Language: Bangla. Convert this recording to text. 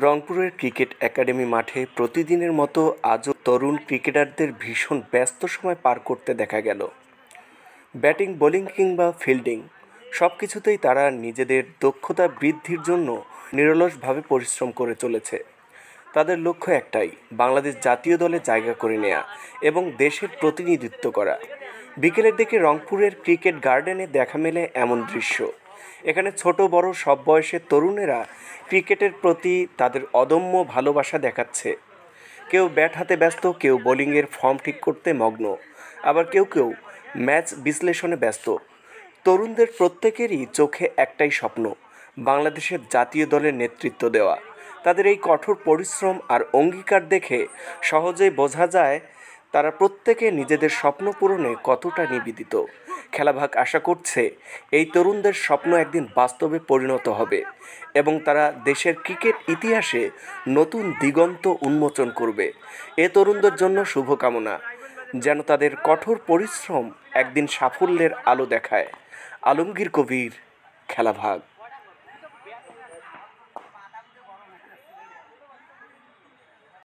রংপুরের ক্রিকেট একাডেমি মাঠে প্রতিদিনের মতো আজও তরুণ ক্রিকেটারদের ভীষণ ব্যস্ত সময় পার করতে দেখা গেল। ব্যাটিং, বোলিং কিংবা ফিল্ডিং সব কিছুতেই তারা নিজেদের দক্ষতা বৃদ্ধির জন্য নিরলসভাবে পরিশ্রম করে চলেছে। তাদের লক্ষ্য একটাই, বাংলাদেশ জাতীয় দলে জায়গা করে নেয়া এবং দেশের প্রতিনিধিত্ব করা। বিকেলের দিকে রংপুরের ক্রিকেট গার্ডেনে দেখা মেলে এমন দৃশ্য। এখানে ছোট বড় সব বয়সের তরুণেরা ক্রিকেটের প্রতি তাদের অদম্য ভালোবাসা দেখাচ্ছে। কেউ ব্যাট হাতে ব্যস্ত, কেউ বোলিংয়ের ফর্ম ঠিক করতে মগ্ন, আবার কেউ কেউ ম্যাচ বিশ্লেষণে ব্যস্ত। তরুণদের প্রত্যেকেরই চোখে একটাই স্বপ্ন, বাংলাদেশের জাতীয় দলের নেতৃত্ব দেওয়া। তাদের এই কঠোর পরিশ্রম আর অঙ্গীকার দেখে সহজেই বোঝা যায় তারা প্রত্যেকে নিজেদের স্বপ্ন পূরণে কতটা নিবেদিত। খেলাভাগ আশা করছে এই তরুণদের স্বপ্ন একদিন বাস্তবে পরিণত হবে এবং তারা দেশের ক্রিকেট ইতিহাসে নতুন দিগন্ত উন্মোচন করবে। এ তরুণদের জন্য শুভকামনা, যেন তাদের কঠোর পরিশ্রম একদিন সাফল্যের আলো দেখায়। আলমগীর কবির, খেলাভাগ।